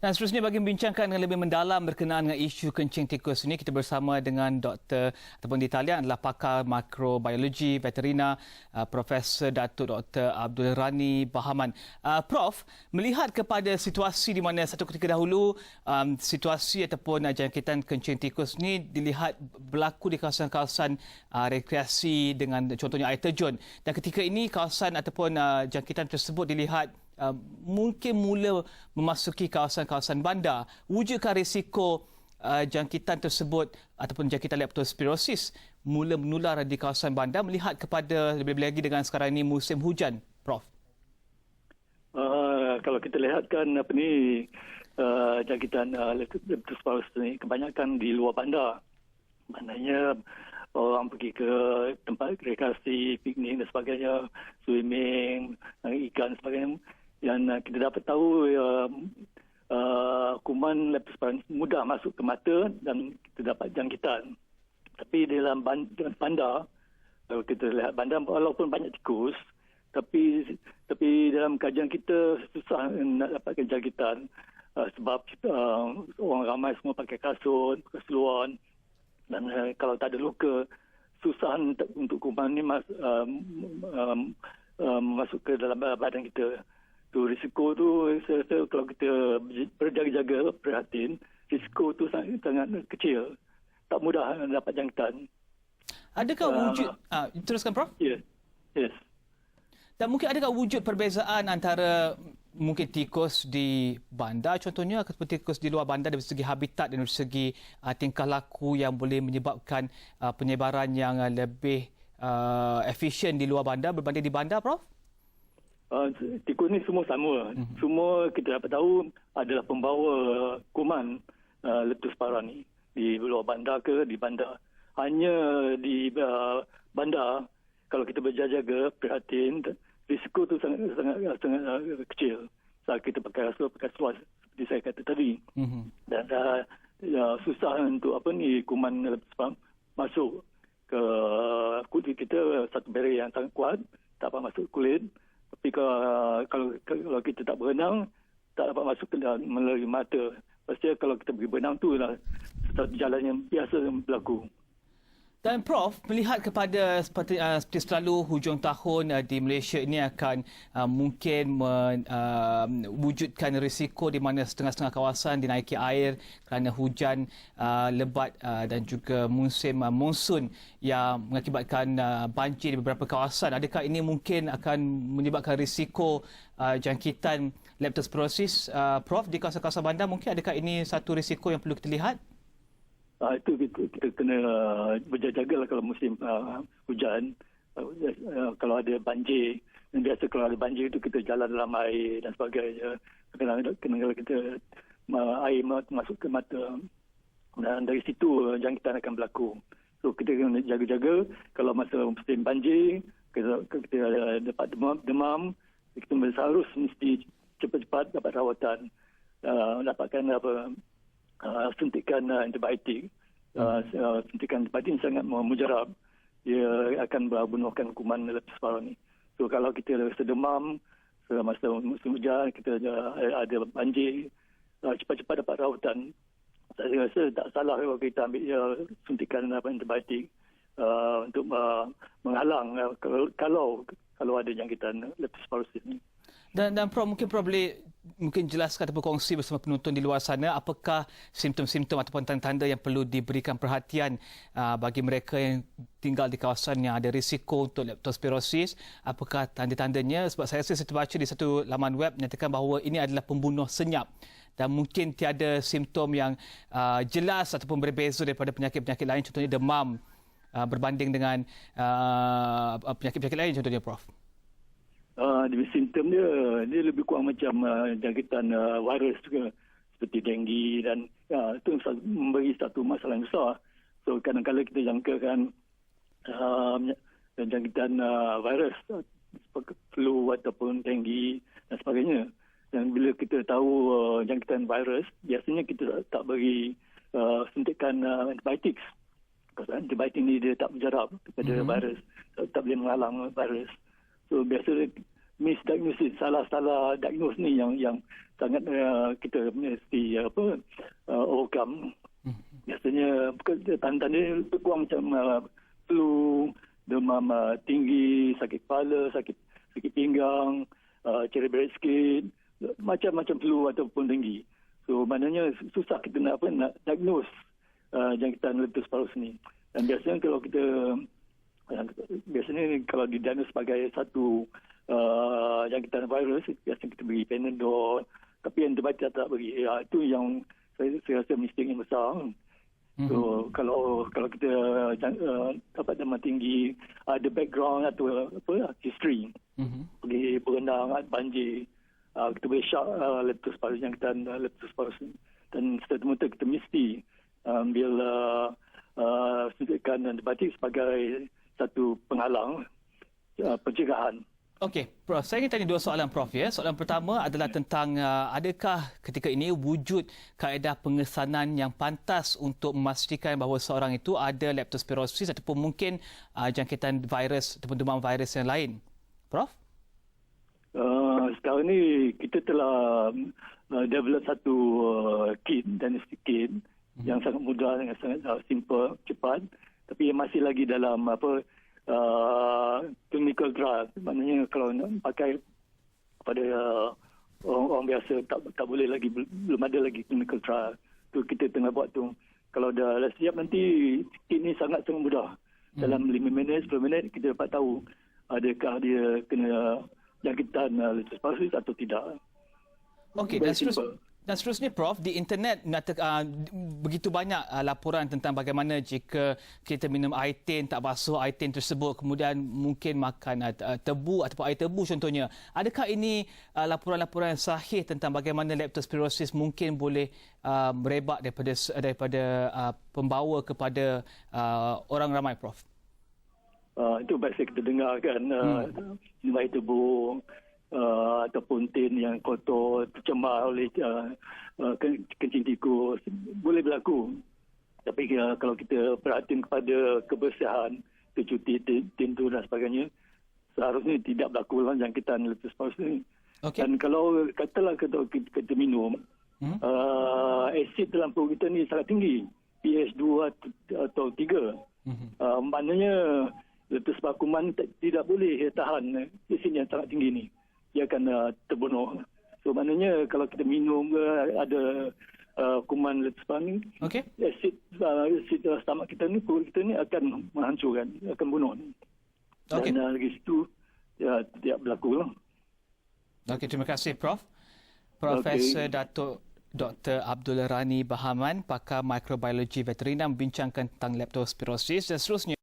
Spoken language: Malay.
Dan seterusnya bagi membincangkan dengan lebih mendalam berkenaan dengan isu kencing tikus ini, kita bersama dengan Dr. ataupun di talian adalah pakar makrobiologi veterina Profesor Datuk Dr. Abdul Rani Bahaman. Prof, melihat kepada situasi di mana satu ketika dahulu situasi ataupun jangkitan kencing tikus ini dilihat berlaku di kawasan-kawasan rekreasi dengan contohnya air terjun, dan ketika ini kawasan ataupun jangkitan tersebut dilihat mungkin mula memasuki kawasan-kawasan bandar. Wujudkah risiko jangkitan tersebut ataupun jangkitan leptospirosis mula menular di kawasan bandar melihat kepada lebih-lebih lagi dengan sekarang ini musim hujan, Prof? Kalau kita lihat kan jangkitan leptospirosis ini kebanyakan di luar bandar. Maknanya orang pergi ke tempat rekreasi, piknik dan sebagainya, swimming, ikan dan sebagainya. Yang kita dapat tahu kuman leptospirosis mudah masuk ke mata dan kita dapat jangkitan. Tapi dalam bandar, kalau kita lihat bandar walaupun banyak tikus, tapi dalam kajian kita susah nak dapatkan jangkitan sebab orang ramai semua pakai kasut, pakai seluar, dan kalau tak ada luka, susah untuk kuman ni masuk ke dalam badan kita. Tu risiko tu saya rasa kalau kita berjaga-jaga, perhatian, risiko tu sangat kecil. Tak mudah dapat jangkitan. Adakah wujud teruskan, Prof? Yes. Dan mungkin adakah wujud perbezaan antara mungkin tikus di bandar contohnya ataupun tikus di luar bandar dari segi habitat dan dari segi tingkah laku yang boleh menyebabkan penyebaran yang lebih efisien di luar bandar berbanding di bandar, Prof? Tikus ni semua sama. Semua kita dapat tahu adalah pembawa kuman leptospira ni di luar bandar ke di bandar. Hanya di bandar kalau kita berjaga-jaga, perhatian, risiko tu sangat kecil. Saat kita pakai seluar seperti saya kata tadi. Dan susah untuk kuman leptospira masuk ke kulit kita, satu barrier yang sangat kuat, tak dapat masuk kulit. Tapi kalau kita tak berenang, tak dapat masuk ke dalam melalui mata. Pastinya kalau kita pergi berenang tu lah satu jalan yang biasa berlaku. Dan Prof, melihat kepada seperti selalu hujung tahun di Malaysia ini akan mungkin wujudkan risiko di mana setengah-setengah kawasan dinaiki air kerana hujan lebat dan juga musim monsun yang mengakibatkan banjir di beberapa kawasan. Adakah ini mungkin akan menyebabkan risiko jangkitan leptospirosis, Prof, di kawasan-kawasan bandar? Mungkin adakah ini satu risiko yang perlu kita lihat? Itu kita kena berjaga-jaga kalau musim hujan. Kalau ada banjir, yang biasa kalau ada banjir itu kita jalan dalam air dan sebagainya. Kena kita air masuk ke mata dan dari situ jangkitan akan berlaku. So kita kena jaga-jaga kalau masa musim banjir kita dapat demam, kita harus mesti cepat-cepat dapat rawatan, dapatkan suntikan antibiotik. Suntikan antibiotik sangat mujarab. Dia akan membunuhkan kuman leptospira ni. So kalau kita rasa demam masa musim hujan, kita ada banjir, cepat-cepat dapat rawatan. Saya rasa tak salah kalau kita ambil suntikan antibiotik untuk menghalang kalau ada jangkitan leptospirosis ni. Dan Prof, Prof boleh jelaskan atau berkongsi bersama penonton di luar sana apakah simptom-simptom ataupun tanda-tanda yang perlu diberikan perhatian bagi mereka yang tinggal di kawasan yang ada risiko untuk leptospirosis? Apakah tanda-tandanya? Sebab saya terbaca di satu laman web menyatakan bahawa ini adalah pembunuh senyap dan mungkin tiada simptom yang jelas ataupun berbeza daripada penyakit-penyakit lain, contohnya demam berbanding dengan penyakit-penyakit lain contohnya, Prof. Simptom dia lebih kurang macam jangkitan virus juga, seperti denggi, dan itu memberi satu masalah yang besar. So kadang-kadang kita jangkakan jangkitan virus seperti flu ataupun denggi dan sebagainya. Dan bila kita tahu jangkitan virus, biasanya kita tak beri suntikan antibiotik. Kerana antibiotik ni dia tak mujarab kepada virus, tak boleh menghalang virus. So biasa misdiagnosis, salah diagnos ni yang sangat kita mesti overcome. Biasanya tanda-tanda ni lebih kurang macam flu, demam tinggi, sakit kepala, sakit pinggang, cerebral sikit, macam-macam flu ataupun denggi. So maknanya susah kita nak diagnose jangkitan leptospirus ni. Dan biasanya kalau didiagnos sebagai satu jangkitan virus, biasanya kita beri Panadol, tapi antibiotik tak beri. Itu yang saya rasa mistake yang besar. So kalau kita dapat demam tinggi, ada background atau history, pergi berenang, banjir, kita boleh syak leptospirus, jangkitan leptospirus. Dan serta-merta kita mesti ambil suntikan antibiotik sebagai satu penghalang pencegahan. Okey, Prof. Saya ingin tanya dua soalan, Prof. Ya. Soalan pertama adalah tentang adakah ketika ini wujud kaedah pengesanan yang pantas untuk memastikan bahawa seorang itu ada leptospirosis ataupun mungkin jangkitan virus ataupun demam virus yang lain? Prof? Sekarang ni kita telah develop satu kit, diagnostic kit yang sangat mudah, yang sangat simple, cepat, tapi masih lagi dalam clinical trial. Maknanya kalau nak pakai pada orang biasa tak boleh lagi, belum ada lagi clinical trial. Tu kita tengah buat tu. Kalau dah siap nanti kit ni sangat mudah. Dalam 5 minit, 10 minit kita dapat tahu adakah dia kena jangkitan leptospirosis atau tidak. Okey, dan seterusnya, Prof, di internet begitu banyak laporan tentang bagaimana jika kita minum air tin, tak basuh air tin tersebut, kemudian mungkin makan tebu ataupun air tebu contohnya. Adakah ini laporan-laporan yang sahih tentang bagaimana leptospirosis mungkin boleh merebak daripada pembawa kepada orang ramai, Prof? Itu biasa kita dengar kan, minum air tebu, ataupun tin yang kotor, tercemar oleh kencing tikus, boleh berlaku. Tapi kalau kita perhatian kepada kebersihan, kecuti tin tu dan sebagainya, seharusnya tidak berlaku jangkitan leptospirosis ni. Okay. Dan kalau katalah kita minum, asid dalam perut kita ni sangat tinggi, pH 2 atau 3. Maknanya leptospira kuman tidak boleh tahan asid yang sangat tinggi ni. Dia akan terbunuh. So maknanya kalau kita minum ada kuman leptospira ni, asid stomach kita ni, perut kita ni akan menghancurkan, akan bunuh. Dan dari situ tidak berlaku lah. Okey, terima kasih, Prof. Profesor Datuk Dr. Abdul Rani Bahaman, pakar mikrobiologi veterina, membincangkan tentang leptospirosis dan seterusnya.